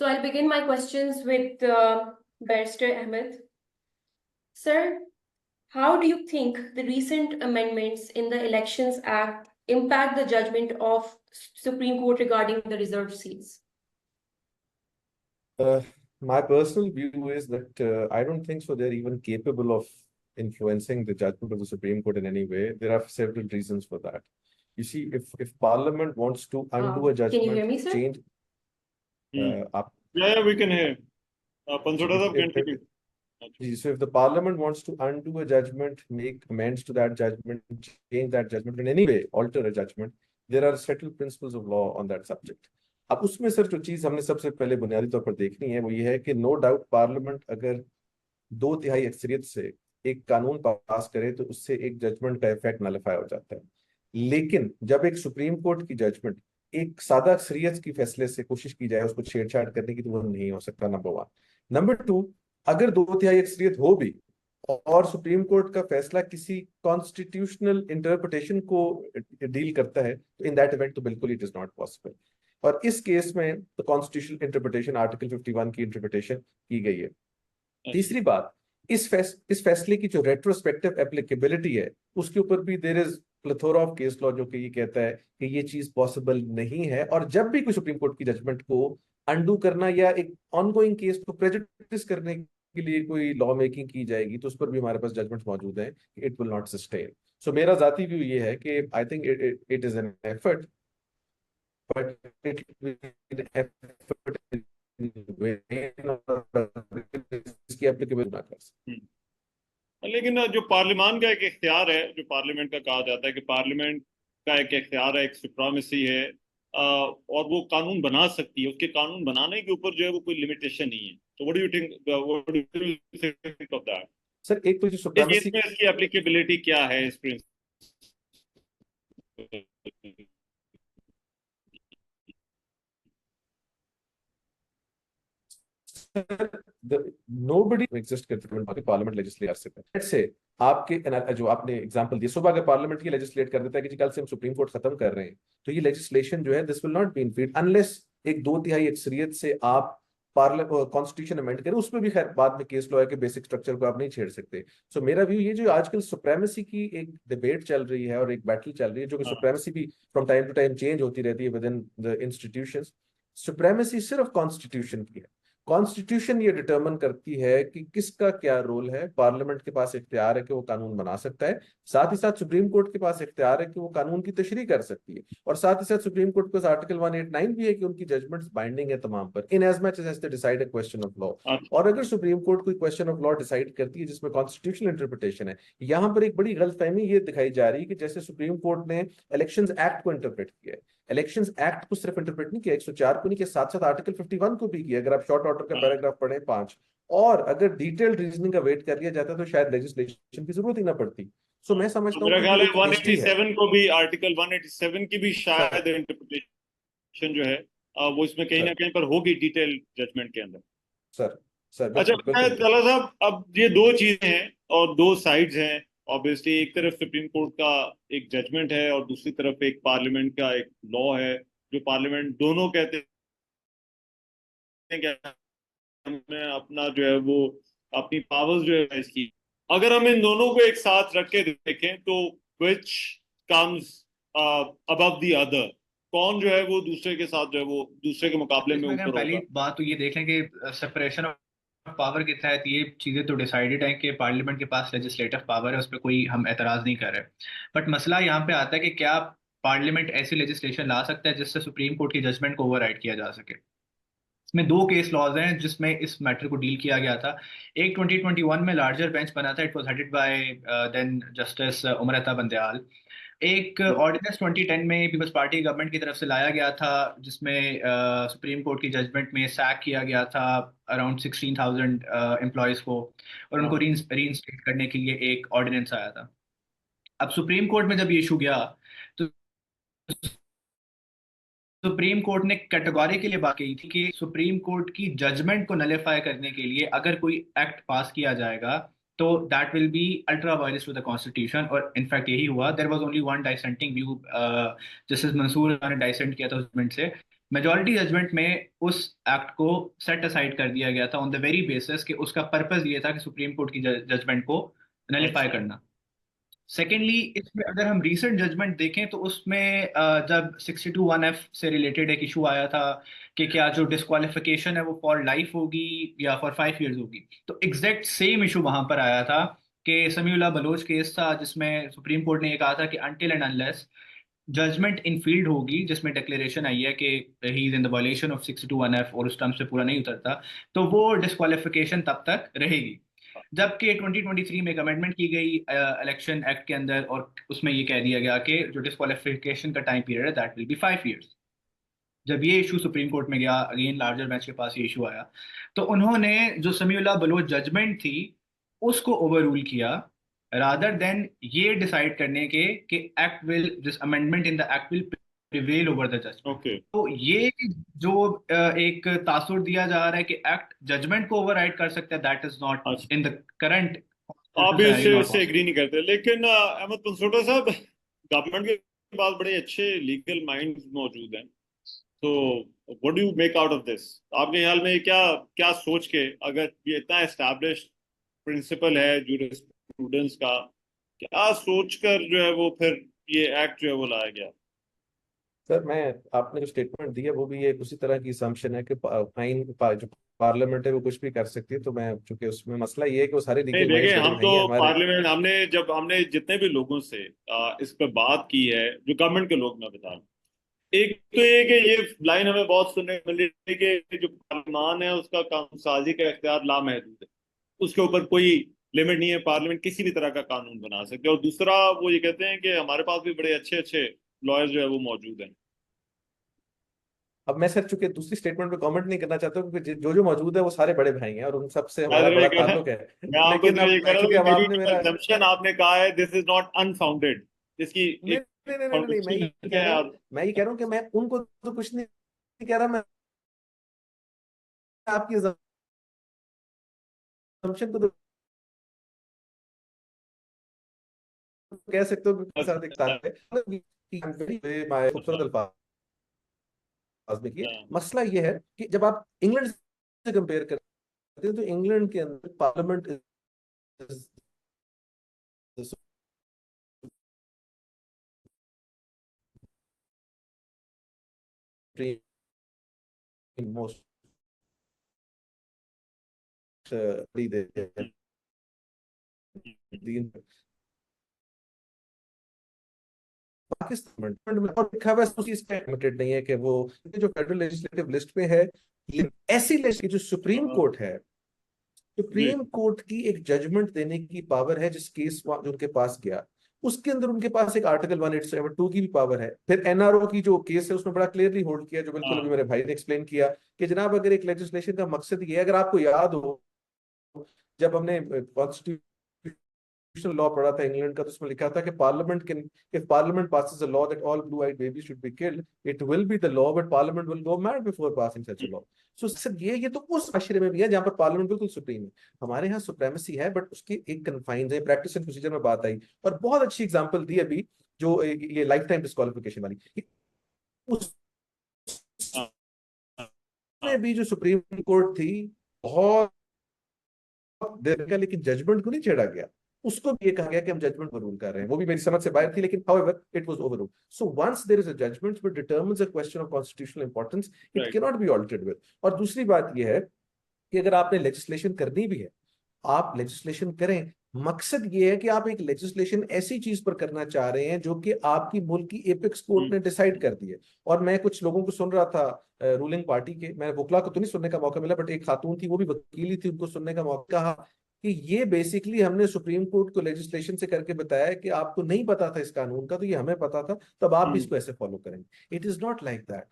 So I'll begin my questions with Barrister Ahmed. Sir, how do you think the recent amendments in the Elections Act impact the judgment of Supreme Court regarding the reserved seats? My personal view is that I don't think so they're even capable of influencing the judgment of the Supreme Court in any way. There are several reasons for that. You see, if Parliament wants to undo a judgment, can you hear me, sir? change. Yeah, we can hear. So if the Parliament wants to undo a judgment, make amends to that judgment, change that judgment in any way, alter a judgment, there are settled principles of law on that subject. अब उसमें sir जो चीज हमने सबसे पहले बुनियादी तौर पर देखनी है वो ये है कि नो डाउट पार्लियामेंट अगर 2/3 अक्सरियत से एक कानून पास करे तो उससे एक जजमेंट का इफेक्ट नलिफाई हो जाता है। लेकिन जब एक सुप्रीम कोर्ट की जजमेंट एक सादा अक्सरियत की फैसले से कोशिश की जाए उसको छेड़छाड़ करने की, तो वो नहीं हो सकता, नंबर 1। नंबर 2, अगर 2/3 अक्सरियत हो भी और सुप्रीम कोर्ट का फैसला किसी कॉन्स्टिट्यूशनल इंटरप्रिटेशन को डील करता है तो इन दैट इवेंट तो बिल्कुल इट इज नॉट पॉसिबल। और इस केस में तो कॉन्स्टिट्यूशनल इंटरप्रिटेशन आर्टिकल 51 की इंटरप्रिटेशन की गई है। तीसरी बात, इस फैसले की जो रेट्रोस्पेक्टिव एप्लीकेबिलिटी है उसके ऊपर भी there is plethora of case law जो कि ये कहता है कि ये चीज पॉसिबल नहीं है। और जब भी कोई सुप्रीम कोर्ट की जजमेंट को अंडू करना या एक ऑनगोइंग केस को प्रेजुडिस करने के लिए कोई लॉ मेकिंग की जाएगी तो उस पर भी हमारे पास जजमेंट मौजूद है, इट विल नॉट सस्टेन। सो मेरा जाती व्यू ये है कि I think it is an effort, but it will effort इसकी एप्लीकेबल ना कर सकते। लेकिन जो पार्लियामान का एक इख्तियार है, जो पार्लियामेंट का कहा जाता है कि पार्लियामेंट का एक इख्तियार है, एक सुप्रीमेसी है और वो कानून बना सकती है, उसके कानून बनाने के ऊपर जो है वो कोई लिमिटेशन नहीं है। तो what do you think of that? Sir एक तो जो सुप्रीमेसी में इसकी एप्लीकेबिलिटी क्या है इस प्रिंसिपल? nobody exist करते पार्लियामेंट लेजिस्लेट कर सकता है। से आपके जो आपने एग्जांपल दिया, सुबह अगर पार्लियामेंट की लेजिस्लेट कर देता है कि कल से हम सुप्रीम कोर्ट खत्म कर रहे हैं, तो ये लेजिस्लेशन जो है this will not be infeed unless एक 2/3 अक्सरियत से आप कॉन्स्टिट्यूशन अमेंड करें। उसमें भी खैर बाद में केस लॉ है कि बेसिक स्ट्रक्चर को आप नहीं छेड़ सकते। सो मेरा व्यू ये जो आजकल सुप्रीमेसी की एक डिबेट चल रही है और एक बैटल चल रही है, जो कि सुप्रीमेसी भी from time to time change होती रहती है within the institutions. Supremacy सिर्फ कॉन्स्टिट्यूशन की है। कॉन्स्टिट्यूशन ये डिटरमिन करती है कि किसका क्या रोल है। पार्लियामेंट के पास इख्तियार है कि वो कानून बना सकता है, साथ ही साथ सुप्रीम कोर्ट के पास इख्तियार है कि वो कानून की तशरीह कर सकती है, और साथ ही साथ सुप्रीम कोर्ट के पास आर्टिकल 189 भी है कि उनकी जजमेंट्स बाइंडिंग है तमाम पर, in as much as they decide a question of law. और अगर सुप्रीम कोर्ट कोई क्वेश्चन ऑफ लॉ डिसाइड करती है जिसमें कॉन्स्टिट्यूशनल इंटरप्रिटेशन है, यहाँ पर एक बड़ी गलतफहमी ये दिखाई जा रही है कि जैसे सुप्रीम कोर्ट ने इलेक्शंस एक्ट को इंटरप्रेट किया है। इलेक्शंस एक्ट को सिर्फ इंटरप्रेट नहीं किया, 104 को नहीं किया, साथ साथ आर्टिकल 51 को भी किया। अगर आप शॉर्ट ऑर्डर का पैराग्राफ पढ़े 5, और अगर डिटेल्ड रीजनिंग का वेट कर लिया जाता तो शायद लेजिस्लेशन की जरूरत ही ना पड़ती। सो मैं समझता हूँ 187 को भी, आर्टिकल 187 की भी शायद इंटरप्रिटेशन जो है वो इसमें कहीं ना कहीं पर होगी डिटेल जजमेंट के अंदर। सर अच्छा तला साहब, अब ये दो चीजें हैं और दो साइड्स हैं। ऑब्वियसली एक तरफ सुप्रीम कोर्ट का एक जजमेंट है और दूसरी तरफ एक पार्लियामेंट का एक लॉ है, जो पार्लियामेंट दोनों कहते हैं कि हमें अपना जो है वो अपनी पावर्स जो है इसकी, अगर हम इन दोनों को एक साथ रख के देखें तो which comes above the other, कौन जो है वो दूसरे के साथ जो है वो दूसरे के मुकाबले में ऊपर होगा? पहली बात तो ये देख लें कि सेपरेशन ऑफ पावर के तहत ये चीजें तो डिसाइडेड है कि पार्लियामेंट के पास लेजिस्लेटिव पावर है, उस पर कोई हम एतराज नहीं कर रहे। बट मसला यहाँ पे आता है कि क्या पार्लियामेंट ऐसी लेजिस्लेशन ला सकता है जिससे सुप्रीम कोर्ट की जजमेंट को ओवरराइड किया जा सके। इसमें दो केस लॉज हैं जिसमें इस मैटर को डील किया गया था। एक 2021 में लार्जर बेंच बना था, it was headed by then justice Umar Bandial. एक ऑर्डिनेंस 2010 में पीपल्स पार्टी गवर्नमेंट की तरफ से लाया गया था जिसमें सुप्रीम कोर्ट की जजमेंट में सैक किया गया था अराउंड 16,000 एम्प्लॉयज को, और उनको रीइंस्टेट करने के लिए एक ऑर्डिनेंस आया था। अब सुप्रीम कोर्ट में जब ये इशू गया तो सुप्रीम कोर्ट ने कैटेगरी के लिए बात की थी कि सुप्रीम कोर्ट की जजमेंट को नलिफाई करने के लिए अगर कोई एक्ट पास किया जाएगा तो that will be ultra violence to the constitution, और इनफैक्ट यही हुआ। There was only one dissenting view, justice Mansoor ने डाइसेंट किया था उस जजमेंट से मेजॉरिटी जजमेंट में उस एक्ट को सेट असाइड कर दिया गया था ऑन द वेरी बेसिस कि उसका पर्पस ये था कि सुप्रीम कोर्ट की जजमेंट को नलिफाई अच्छा। करना। सेकेंडली, इसमें अगर हम रीसेंट जजमेंट देखें तो उसमें जब 62(1)(f से रिलेटेड एक इशू आया था कि क्या जो डिस्क्वालिफिकेशन है वो फॉर लाइफ होगी या फॉर 5 years होगी, तो एग्जैक्ट सेम इशू वहां पर आया था कि समीउल्लाह बलोच केस था जिसमें सुप्रीम कोर्ट ने ये कहा था कि until and unless judgment in field होगी जिसमें डिक्लेरेशन आई है कि he is in the violation of 62(1)(f और उस टर्म से पूरा नहीं उतरता, तो वो डिस्क्वालिफिकेशन तब तक रहेगी। जबकि 2023 में एक अमेंडमेंट की गई इलेक्शन एक्ट के अंदर और उसमें ये कह दिया गया कि जो डिस्क्वालिफिकेशन का टाइम पीरियड है दैट विल बी 5 years। जब ये इशू सुप्रीम कोर्ट में गया, अगेन लार्जर बेंच के पास ये इशू आया, तो उन्होंने जो समीउल्लाह बलोच जजमेंट थी उसको ओवररूल किया, रादर देन ये डिसाइड करने के कि act will this amendment in the act will prevail over the judgment. Okay. तो ये जो एक तासुर दिया जा रहा है कि एक्ट जजमेंट को ओवरराइड कर सकता है, दैट इज नॉट अच्छा, इन द करंट आप भी सिनेरियो नॉट इससे पॉसिबल। एग्री नहीं करते, लेकिन अहमद पनसोटा साहब, गवर्नमेंट के पास बड़े अच्छे लीगल माइंड्स मौजूद हैं, तो what do you make out of this? आपके ख्याल में क्या क्या सोच के, अगर ये इतना एस्टैब्लिश्ड प्रिंसिपल है जूरिस्प्रूडेंस का, क्या सोच कर जो है वो फिर ये एक्ट जो है वो लाया गया? सर, मैं आपने जो स्टेटमेंट दी है वो भी एक उसी तरह की असम्पशन है कि फाइन जो पार्लियामेंट है वो कुछ भी कर सकती है। तो मैं चूंकि उसमें मसला ये है कि वो सारे नहीं, लीगल देखें, माइंड्स बड़े हम तो भाई हैं हमारे। पार्लियामेंट, हमने जितने भी लोगों से इस पर बात की है, जो गवर्नमेंट के लोग, मैं बता रहा हूँ, एक तो ये कि ये लाइन हमें बहुत सुनने को मिल रही है कि जो पार्लियामान है उसका कानून साजी का इख्तियार लामहदूद है, उसके ऊपर कोई लिमिट नहीं है, पार्लियामेंट किसी भी तरह का कानून बना सकते हैं। और दूसरा, वो ये कहते हैं कि हमारे पास भी बड़े अच्छे अच्छे लॉयर जो है वो मौजूद हैं। अब मैं सर चूंकि दूसरी स्टेटमेंट पे कमेंट नहीं करना चाहता हूँ क्योंकि जो जो मौजूद है वो सारे बड़े भाई हैं और उन सबसे हमारा बड़ा ताल्लुक है। मैं आपको लेकिन सिर्फ ये अब कह रहा था चूंकि कि अब मेरी आपने जो मेरा assumption आपने कहा है, दिस इज नॉट अनफाउंडेड, इसकी नहीं एक नहीं नहीं नहीं नहीं, मैं ये फाउंडेशन कह है। रहा हूँ और मैं ये कह रहा हूँ कि मैं उनको तो कुछ नहीं कह रहा। मैं आपकी assumption को तो कह सकते हो कि साथ एक ताकत है मतलब कि खूबसूरत अल्फाज में किए। मसला ये है कि जब आप इंग्लैंड से कंपेयर करते हैं तो इंग्लैंड के अंदर पार्लियामेंट मोस्ट पाकिस्तान में और लिखा हुआ है उसी इसका लिमिटेड नहीं है कि वो जो फेडरल लेजिस्लेटिव लिस्ट पे है। ऐसी लिस्ट की जो सुप्रीम कोर्ट है, जी। सुप्रीम कोर्ट की एक जजमेंट देने की पावर है जिस केस जो उनके पास गया उसके अंदर उनके पास एक आर्टिकल 187(2) की भी पावर है। फिर एनआरओ की जो केस है उसमें बड़ा क्लियरली होल्ड किया, जो बिल्कुल अभी हाँ। मेरे भाई ने एक्सप्लेन किया कि जनाब अगर एक लेजिस्लेशन का मकसद ये है, अगर आपको याद हो जब हमने कॉन्स्टिट्यूशनल लॉ पढ़ा था इंग्लैंड का तो उसमें लिखा था कि parliament can if parliament passes a law that all blue-eyed babies should be killed, it will be the law but parliament will go mad before passing such a law. So sir ये तो उस माशरे में भी है जहां पर parliament बिल्कुल सुप्रीम है। हमारे यहाँ सुप्रेमेसी है बट उसकी एक कन्फाइंस है, प्रैक्टिस एंड प्रोसीजर में बात आई और बहुत अच्छी एग्जांपल दी अभी जो ये लाइफ टाइम डिस्क्वालिफिकेशन वाली, हाँ। उसमें हाँ। भी जो सुप्रीम कोर्ट थी बहुत देर का, लेकिन जजमेंट को नहीं छेड़ा गया। उसको भी ये कहा गया कि हम जजमेंट ओवररूल कर रहे हैं, वो भी मेरी समझ से बाहर थी लेकिन however it was overruled. So once there is a judgment which determines a question of constitutional importance, it right. cannot be altered with. और दूसरी बात यह है कि अगर आपने लेजिस्लेशन करनी भी है आप लेजिस्लेशन करें, मकसद ये है कि आप एक लेजिस्लेशन ऐसी चीज पर करना चाह रहे हैं जो कि आपकी मुल्क की एपेक्स कोर्ट ने डिसाइड कर दी है। और मैं कुछ लोगों को सुन रहा था रूलिंग पार्टी के, मैं वकला को तो नहीं सुनने का मौका मिला बट एक खातून थी वो भी वकील ही थी, उनको सुनने का मौका, कहा कि ये बेसिकली हमने सुप्रीम कोर्ट को लेजिस्लेशन से करके बताया कि आपको नहीं पता था इस कानून का तो ये हमें पता था, तब आप भी इसको ऐसे फॉलो करेंगे। It is not like that.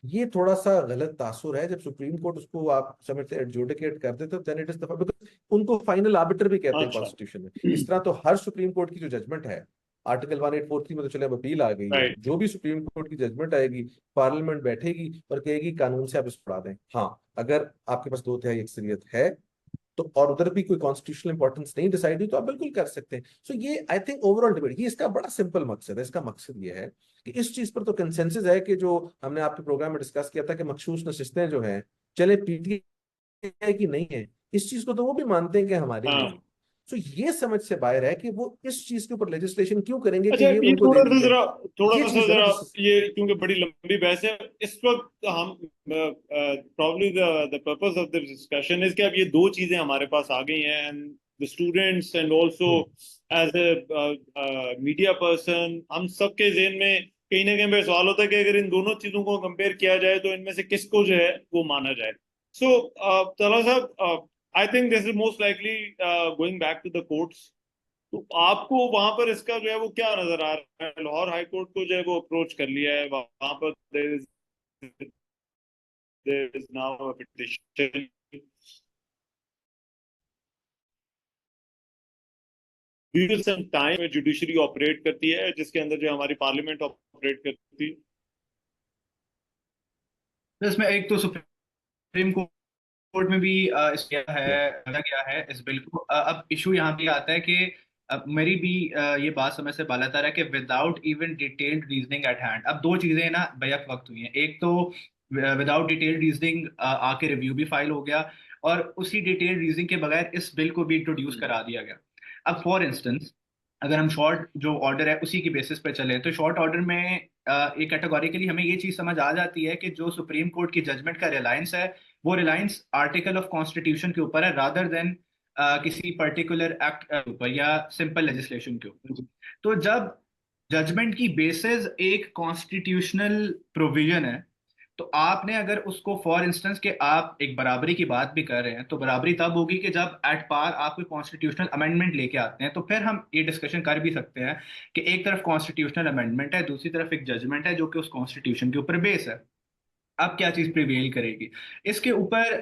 ये थोड़ा सा गलत तासुर है जब सुप्रीम कोर्ट उसको आप समझते एडजुडिकेट कर देते देन इट इज बिकॉज उनको फाइनल आर्बिटर भी कहते हैं अच्छा। कॉन्स्टिट्यूशन में। इस तरह तो हर सुप्रीम कोर्ट की जो जजमेंट है आर्टिकल 1843 में तो चले अब अपील आ गई है, राइट। जो भी सुप्रीम कोर्ट की जजमेंट आएगी पार्लियामेंट बैठेगी और कहेगी कानून से आप इसको पढ़ा दें। हाँ, अगर आपके पास 2/3 अक्सरियत है तो और उधर भी कोई कॉन्स्टिट्यूशनल इंपॉर्टेंस नहीं डिसाइड हुई तो आप बिल्कुल कर सकते हैं। सो ये आई थिंक ओवरऑल डिबेट, ये इसका बड़ा सिंपल मकसद है। इसका मकसद ये है कि इस चीज पर तो कंसेंसस है कि जो हमने आपके प्रोग्राम में डिस्कस किया था कि मखसूस नशिस्तें जो है चले पीटीआई की नहीं है, इस चीज को तो वो भी मानते हैं कि हमारी नहीं हाँ। है। सो ये समझ से बाहर है कि वो इस चीज के ऊपर लेजिस्लेशन क्यों करेंगे कि अच्छा, ये ये उनको दे दी जाए। थोड़ा ये सा चीज है ना जरा जिस ये क्योंकि बड़ी लंबी बहस है इस वक्त, हम probably the purpose of the discussion is कि अब ये दो चीजें हमारे पास आ गई हैं, and the students and also as a media person, हम सबके ज़हन में कहीं ना कहीं पे सवाल होता है कि अगर इन दोनों चीजों को कंपेयर किया जाए तो इनमें से किसको जो है वो माना जाए। सो तला साहब, I think this is most likely going back to the courts. तो आपको वहां पर इसका जो है वो क्या नजर आ रहा है? लाहौर हाई कोर्ट को जो है वो अप्रोच कर लिया है, वहां पर there is now a petition। Some time judiciary operate करती है जिसके अंदर जो हमारी पार्लियामेंट ऑपरेट करती है। तो इसमें एक तो सुप्रीम कोर्ट में भी इस किया है, रखा गया है इस बिल को। अब इशू यहाँ पे आता है कि मेरी भी ये बात समझ से बालातर है कि without even detailed reasoning eight hand, अब दो चीजें ना बैक वक्त हुई हैं। एक तो विदाउट डिटेल्ड रीजनिंग आके रिव्यू भी फाइल हो गया, और उसी डिटेल्ड रीजनिंग के बगैर इस बिल को भी इंट्रोड्यूस करा दिया गया। अब फॉर इंस्टेंस अगर हम शॉर्ट जो ऑर्डर है उसी की बेसिस पे चले, तो शॉर्ट ऑर्डर में एक कैटेगोरिकली हमें ये चीज समझ आ जाती है कि जो सुप्रीम कोर्ट की जजमेंट का रिलायंस है वो रिलायंस आर्टिकल ऑफ कॉन्स्टिट्यूशन के ऊपर है, रादर देन किसी पर्टिकुलर एक्ट के ऊपर या सिंपल लेजिस्लेशन के ऊपर। तो जब जजमेंट की बेसिस एक कॉन्स्टिट्यूशनल प्रोविजन है, तो आपने अगर उसको फॉर इंस्टेंस के आप एक बराबरी की बात भी कर रहे हैं, तो बराबरी तब होगी कि जब एट पार आप कोई कॉन्स्टिट्यूशनल अमेंडमेंट लेके आते हैं, तो फिर हम ये डिस्कशन कर भी सकते हैं कि एक तरफ कॉन्स्टिट्यूशनल अमेंडमेंट है, दूसरी तरफ एक जजमेंट है जो कि उस कॉन्स्टिट्यूशन के ऊपर बेस है। अब क्या चीज प्रिवेल करेगी इसके ऊपर?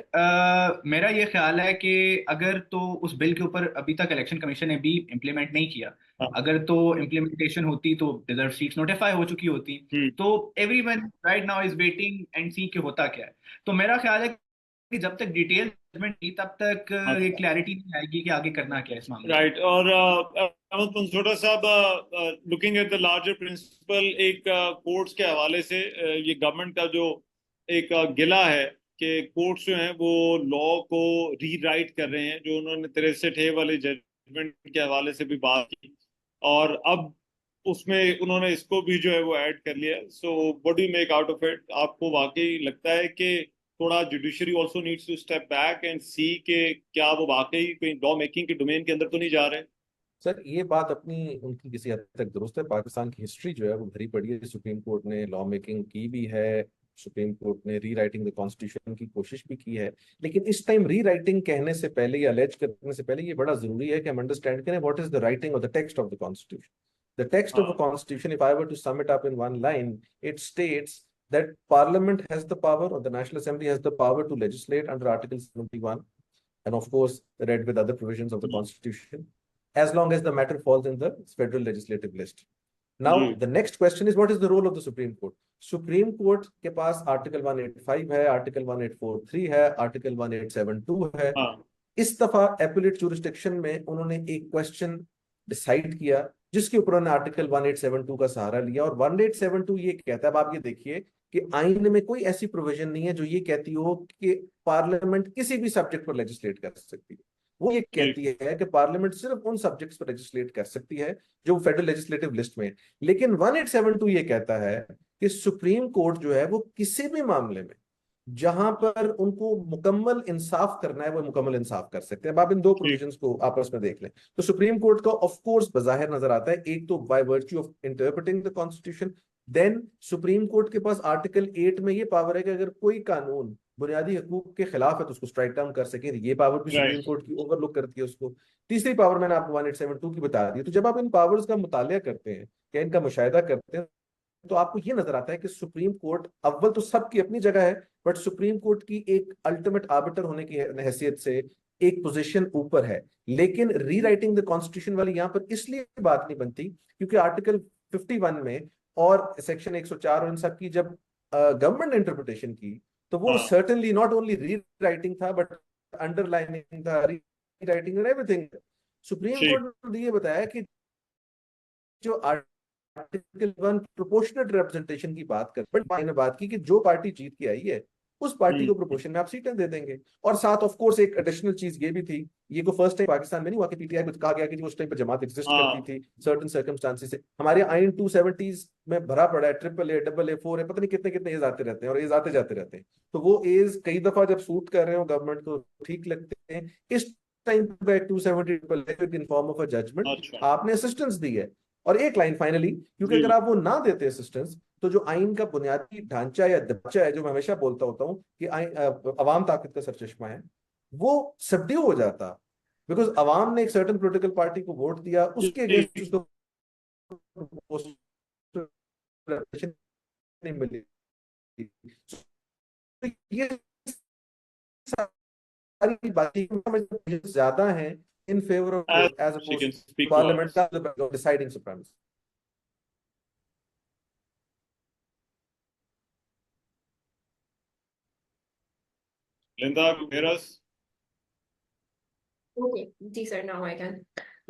मेरा ये ख्याल है कि अगर तो उस बिल के ऊपर अभी तक इलेक्शन कमीशन ने भी इम्प्लीमेंट नहीं किया, अगर तो इम्प्लीमेंटेशन होती तो रिजर्व सीट्स नोटिफाई हो चुकी होती। तो everyone right now is waiting and see कि होता क्या है। तो मेरा ख्याल है कि जब तक डिटेल जजमेंट नहीं तब तक ये क्लैरिटी नहीं आएगी कि आगे करना क्या है इस मामले में। राइट। और अहमद मंसूरा साहब, looking at the larger principle, एक कोर्ट्स के हवाले से ये गवर्नमेंट का जो एक गिला है कि कोर्ट्स जो हैं वो लॉ को रीराइट कर रहे हैं, जो उन्होंने 63 वाले जजमेंट के हवाले से भी बात की, और अब उसमें उन्होंने इसको भी जो है वो ऐड कर लिया। So what do you make out of it? आपको वाकई लगता है कि थोड़ा judiciary also needs to step back and see के क्या वो वाकई कोई लॉ मेकिंग के डोमेन के अंदर तो नहीं जा रहे? सर ये बात अपनी उनकी किसी हद तक दुरुस्त है। पाकिस्तान की हिस्ट्री जो है वो भरी पड़ी है, सुप्रीम कोर्ट ने लॉ मेकिंग की भी है, सुप्रीम कोर्ट ने री राइटिंग द कॉन्स्टिट्यूशन की कोशिश भी की है। लेकिन इस टाइम री राइटिंग कहने से पहले या अलेज करने से पहले ये बड़ा जरूरी है कि हम अंडरस्टैंड करें what is the writing of the text of the constitution. The text of the constitution, if I were to sum it up in one line, it states that Parliament has the power, or the National Assembly has the power to legislate under Article 71, and of course read with other provisions of the Constitution, as long as the matter falls in the federal legislative list. Now the next question is, what is the role of the Supreme Court? Supreme Court के पास Article 185 है, Article 1843 है, Article 1872 है। इस दफा appellate jurisdiction में उन्होंने एक question decide किया जिसके ऊपर उन्होंने आर्टिकल 1872 का सहारा लिया, और 1872 ये कहता है, अब आप ये देखिए कि आईन में कोई ऐसी प्रोविजन नहीं है जो ये कहती हो कि पार्लियामेंट किसी भी सब्जेक्ट पर लेजिस्लेट कर सकती है। वो ये कहती है कि पार्लियामेंट सिर्फ उन सब्जेक्ट्स पर लेजिस्लेट कर सकती है जो फेडरल लेजिस्लेटिव लिस्ट में है। लेकिन 1872 ये कहता है कि सुप्रीम कोर्ट जो है वो किसी भी मामले में जहां पर उनको मुकम्मल इंसाफ करना है वो मुकम्मल इंसाफ कर सकते हैं। अब आप इन दो प्रोविजंस को आपस में देख लें तो सुप्रीम कोर्ट का ऑफ कोर्स बजाहिर नजर आता है, एक तो by virtue of interpreting the constitution, then supreme court के पास आर्टिकल 8 में ये पावर है कि अगर कोई कानून बुनियादी हकूक के खिलाफ है तो उसको स्ट्राइक डाउन कर सके, ये पावर भी सुप्रीम कोर्ट की ओवरलुक करती है उसको। तीसरी पावर मैंने आपको 1872 की बता दी। तो जब आप इन पावर्स का मुतालिया करते हैं या इनका मुशाहिदा करते हैं तो आपको ये नजर आता है कि सुप्रीम कोर्ट अव्वल तो सबकी अपनी जगह है, बट सुप्रीम कोर्ट की एक अल्टीमेट आर्बिटर होने की हैसियत से एक पोजीशन ऊपर है। लेकिन रीराइटिंग द कॉन्स्टिट्यूशन वाली यहाँ पर इसलिए बात नहीं बनती क्योंकि आर्टिकल 51 में और सेक्शन 104 और इन सब की जब गवर्नमेंट ने इंटरप्रिटेशन की तो वो सर्टेनली नॉट ओनली रीराइटिंग था बट अंडरलाइनिंग था, रीराइटिंग एंड एवरीथिंग। सुप्रीम ठीक। कोर्ट ने ये बताया कि जो आर्टिकल 1 प्रोपोर्शनल रिप्रेजेंटेशन की बात कर, बट ने बात की कि जो पार्टी जीत के आई है उस पार्टी को प्रोपोर्शन में आप सीटें दे देंगे। और साथ ऑफ कोर्स एक एडिशनल चीज ये भी थी, ये को फर्स्ट टाइम पाकिस्तान में नहीं हुआ कि पीटीआई को कहा गया कि उस टाइम पर जमात एग्जिस्ट करती थी सर्टेन सर्कमस्टांसेस से। हमारे आइन 270s में भरा पड़ा है, AAA, AA, 4 है, पता नहीं कितने कितने एज आते रहते हैं और एज आते जाते रहते हैं। तो वो एज कई दफा जब सूट कर रहे हो गवर्नमेंट को ठीक लगते हैं। इस टाइम पे 270 in form of a judgment अच्छा आपने असिस्टेंस दी है। और एक लाइन फाइनली, क्योंकि जी अगर आप वो ना देते असिस्टेंस तो जो आइन का बुनियादी ढांचा या ढांचा है, जो मैं हमेशा बोलता होता हूँ कि अवाम ताकत का सरचश्मा है, वो सबड्यू हो जाता। बिकॉज अवाम ने एक सर्टेन पॉलिटिकल पार्टी को वोट दिया, उसके अगेंस्ट जी। उसको नहीं मिली। तो ये सारी बातें ज्यादा हैं in favour of As as she oppose can speak to parliament us. का deciding supremacy. Linda, you hear us? Okay जी sir, now I can.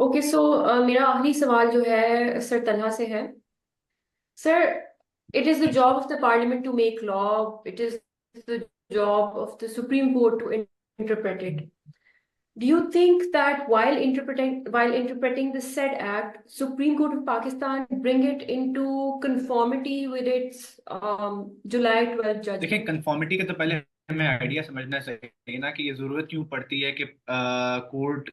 Okay so मेरा आखिरी सवाल जो है सर तलहा से है। Sir, it is the job of the parliament to make law. It is the job of the Supreme Court to interpret it. Do you think that while interpreting the said act, Supreme Court of Pakistan bring it into conformity with its July 12 देखिए, judgment? Conformity के तो पहले हमें idea समझना चाहिए ना कि ये जरूरत क्यों पड़ती है कि court,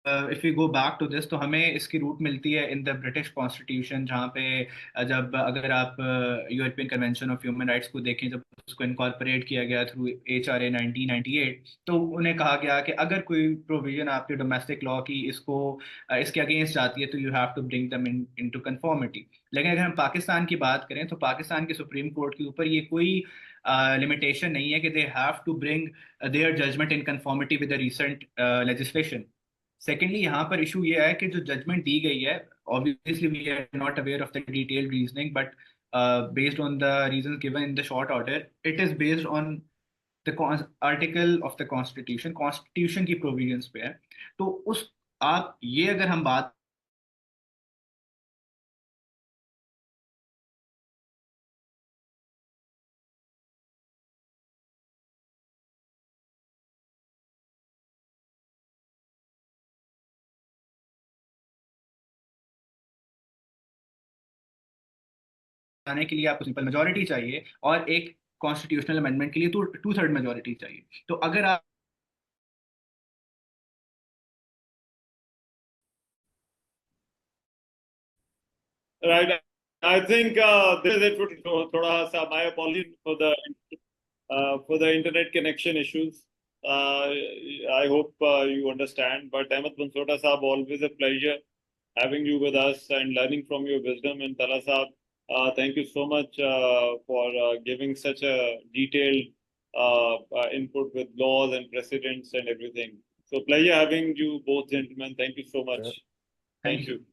if we go back to this, तो हमें इसकी रूट मिलती है इन द ब्रिटिश कॉन्स्टिट्यूशन, जहाँ पे जब अगर आप European convention of human rights को देखें, जब उसको इनकॉर्पोरेट किया गया थ्रू HRA 1998, तो उन्हें कहा गया कि अगर कोई प्रोविजन आपके डोमेस्टिक लॉ की इसके अगेंस्ट जाती है तो you have to bring them into conformity. लेकिन अगर हम पाकिस्तान की बात करें तो पाकिस्तान के सुप्रीम कोर्ट के ऊपर ये कोई लिमिटेशन नहीं है कि they have to bring their judgment in conformity with the recent legislation. Secondly, यहाँ पर इशू ये है कि जो जजमेंट दी गई है, obviously we are not aware of the detailed reasoning, but based on the reason given in the short order, it is based on the article of the constitution, constitution की provisions पे है। तो उस आप ये अगर हम बात आने के लिए आपको सिंपल मेजोरिटी चाहिए, और एक कॉन्स्टिट्यूशनल अमेंडमेंट के लिए तो 2/3 मेजोरिटी चाहिए। तो अगर आप Right. I think this is it for thoda sa. My apologies for the internet connection issues. I hope you understand. But Ahmed Bansota Saab, always a pleasure having you with us and learning from your wisdom. And Tala Saab, thank you so much for giving such a detailed input with laws and precedents and everything. So pleasure having you both, gentlemen. Thank you so much. Thank Thank you. you.